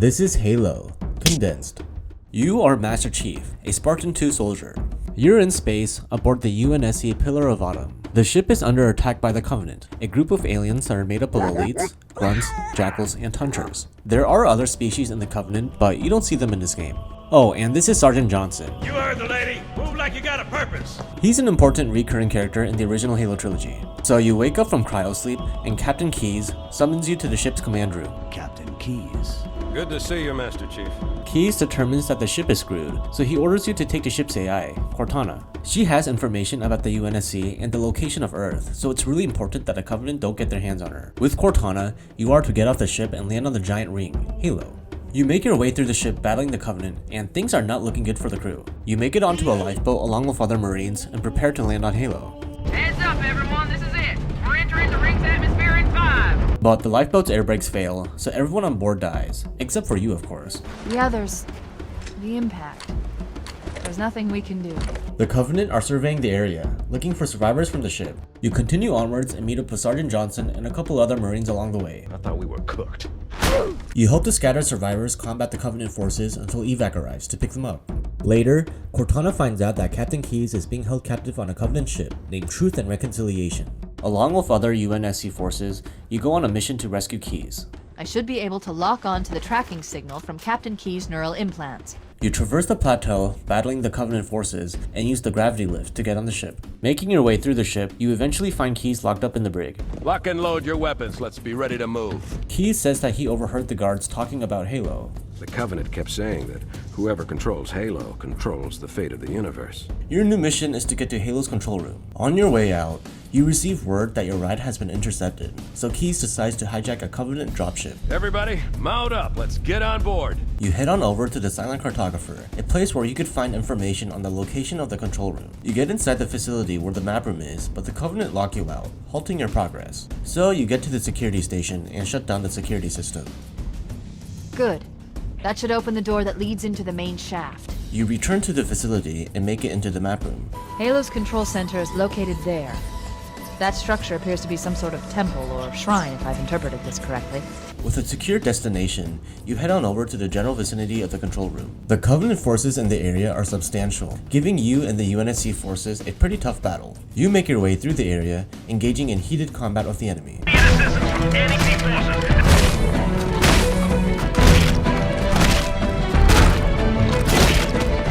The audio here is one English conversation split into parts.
This is Halo, Condensed. You are Master Chief, a Spartan 2 soldier. You're in space aboard the UNSC Pillar of Autumn. The ship is under attack by the Covenant, a group of aliens that are made up of elites, grunts, jackals, and hunters. There are other species in the Covenant, but you don't see them in this game. Oh, and this is Sergeant Johnson. You heard the lady. Move like you got a purpose. He's an important recurring character in the original Halo trilogy. So you wake up from cryosleep, and Captain Keyes summons you to the ship's command room. Captain Keyes. Good to see you, Master Chief. Keyes determines that the ship is screwed, so he orders you to take the ship's AI, Cortana. She has information about the UNSC and the location of Earth, so it's really important that the Covenant don't get their hands on her. With Cortana, you are to get off the ship and land on the giant ring, Halo. You make your way through the ship battling the Covenant, and things are not looking good for the crew. You make it onto a lifeboat along with other Marines and prepare to land on Halo. Heads up, everyone, this is it. We're entering the ring's atmosphere in 5. But the lifeboat's air brakes fail, so everyone on board dies, except for you, of course. The others, the impact. There's nothing we can do. The Covenant are surveying the area, looking for survivors from the ship. You continue onwards and meet up with Sergeant Johnson and a couple other Marines along the way. I thought we were cooked. You help the scattered survivors combat the Covenant forces until evac arrives to pick them up. Later, Cortana finds out that Captain Keyes is being held captive on a Covenant ship named Truth and Reconciliation. Along with other UNSC forces, you go on a mission to rescue Keyes. I should be able to lock on to the tracking signal from Captain Keyes' neural implants. You traverse the plateau, battling the Covenant forces, and use the gravity lift to get on the ship. Making your way through the ship, you eventually find Keyes locked up in the brig. Lock and load your weapons. Let's be ready to move. Keyes says that he overheard the guards talking about Halo. The Covenant kept saying that whoever controls Halo controls the fate of the universe. Your new mission is to get to Halo's control room. On your way out, you receive word that your ride has been intercepted, so Keyes decides to hijack a Covenant dropship. Everybody, mount up. Let's get on board. You head on over to the Silent Cartographer, a place where you could find information on the location of the control room. You get inside the facility where the map room is, but the Covenant lock you out, halting your progress. So you get to the security station and shut down the security system. Good. That should open the door that leads into the main shaft. You return to the facility and make it into the map room. Halo's control center is located there. That structure appears to be some sort of temple or shrine, if I've interpreted this correctly. With a secure destination, you head on over to the general vicinity of the control room. The Covenant forces in the area are substantial, giving you and the UNSC forces a pretty tough battle. You make your way through the area, engaging in heated combat with the enemy.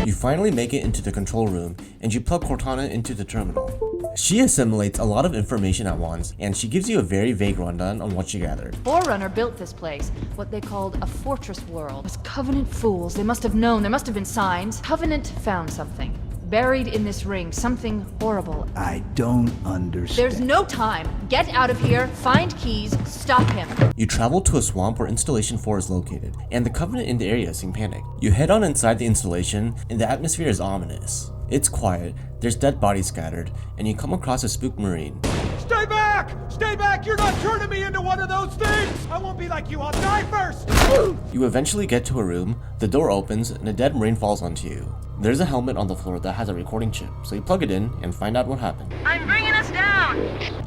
You finally make it into the control room, and you plug Cortana into the terminal. She assimilates a lot of information at once, and she gives you a very vague rundown on what she gathered. Forerunner built this place, what they called a fortress world. As Covenant fools, they must have known, there must have been signs. Covenant found something. Buried in this ring, something horrible. I don't understand. There's no time. Get out of here, find Keyes, stop him. You travel to a swamp where Installation 4 is located, and the Covenant in the area seem panicked. You head on inside the installation, and the atmosphere is ominous. It's quiet, there's dead bodies scattered, and you come across a spooked Marine. Stay back! Stay back! You're not turning me into one of those things! I won't be like you, I'll die first! You eventually get to a room, the door opens, and a dead Marine falls onto you. There's a helmet on the floor that has a recording chip, so you plug it in and find out what happened. I'm bringing us down.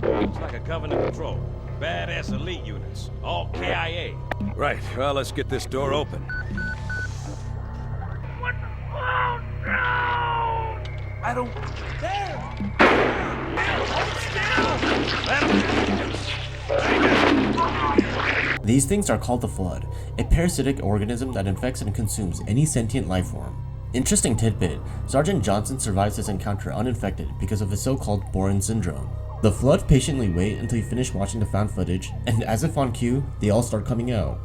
Looks like a Covenant patrol. Badass elite units. All KIA. Right, well, let's get this door open. What? Oh, no! I don't... There! These things are called the Flood, a parasitic organism that infects and consumes any sentient life form. Interesting tidbit, Sergeant Johnson survives this encounter uninfected because of his so-called Boren syndrome. The Flood patiently wait until you finish watching the found footage, and as if on cue, they all start coming out.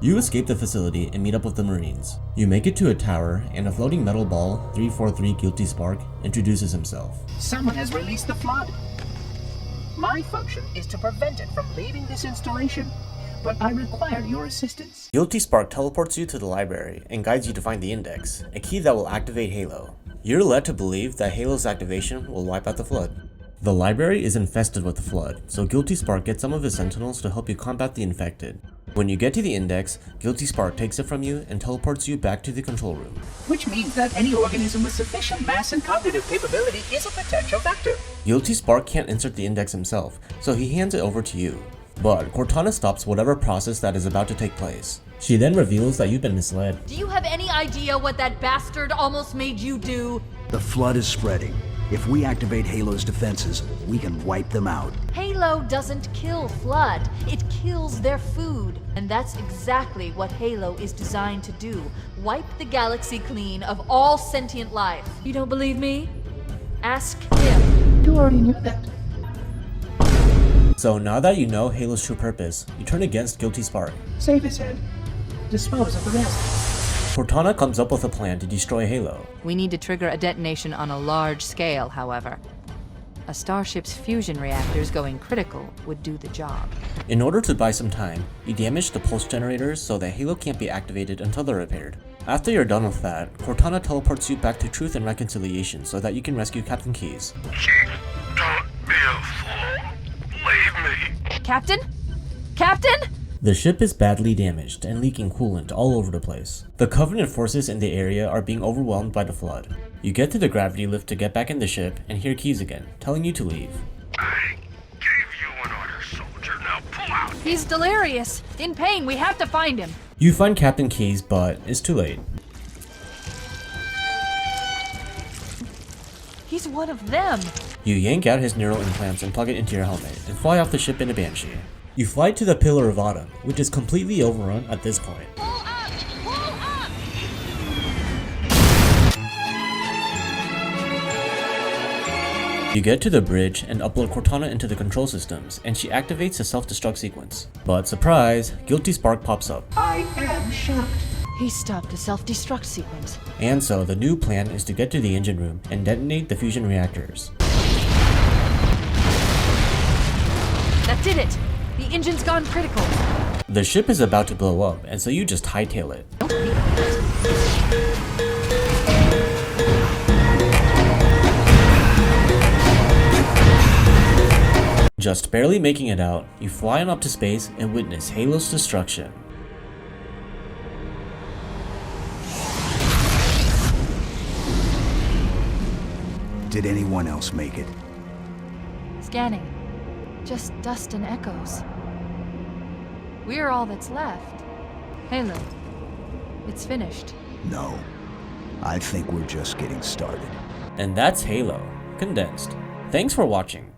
You escape the facility and meet up with the Marines. You make it to a tower, and a floating metal ball, 343 Guilty Spark, introduces himself. Someone has released the flood. My function is to prevent it from leaving this installation, but I require your assistance. Guilty Spark teleports you to the library and guides you to find the Index, a key that will activate Halo. You're led to believe that Halo's activation will wipe out the Flood. The library is infested with the Flood, so Guilty Spark gets some of his sentinels to help you combat the infected. When you get to the index, Guilty Spark takes it from you and teleports you back to the control room. Which means that any organism with sufficient mass and cognitive capability is a potential vector. Guilty Spark can't insert the index himself, so he hands it over to you. But Cortana stops whatever process that is about to take place. She then reveals that you've been misled. Do you have any idea what that bastard almost made you do? The flood is spreading. If we activate Halo's defenses, we can wipe them out. Halo doesn't kill Flood, it kills their food. And that's exactly what Halo is designed to do. Wipe the galaxy clean of all sentient life. You don't believe me? Ask him. You already knew that. So now that you know Halo's true purpose, you turn against Guilty Spark. Save his head. Dispose of the rest. Cortana comes up with a plan to destroy Halo. We need to trigger a detonation on a large scale, however. A starship's fusion reactors going critical would do the job. In order to buy some time, you damage the pulse generators so that Halo can't be activated until they're repaired. After you're done with that, Cortana teleports you back to Truth and Reconciliation so that you can rescue Captain Keyes. Chief, don't be a fool. Leave me. Captain? Captain? The ship is badly damaged and leaking coolant all over the place. The Covenant forces in the area are being overwhelmed by the flood. You get to the gravity lift to get back in the ship and hear Keyes again, telling you to leave. I gave you an order, soldier. Now pull out. He's delirious. In pain, we have to find him. You find Captain Keyes, but it's too late. He's one of them. You yank out his neural implants and plug it into your helmet and fly off the ship in a Banshee. You fly to the Pillar of Autumn, which is completely overrun at this point. Pull up! Pull up! You get to the bridge and upload Cortana into the control systems, and she activates the self-destruct sequence. But surprise, Guilty Spark pops up. I am shocked. He stopped a self-destruct sequence. And so the new plan is to get to the engine room and detonate the fusion reactors. That did it! The engine's gone critical. The ship is about to blow up, and so you just hightail it. Just barely making it out, you fly on up to space and witness Halo's destruction. Did anyone else make it? Scanning. Just dust and echoes. We're all that's left. Halo. It's finished. No. I think we're just getting started. And that's Halo, Condensed. Thanks for watching.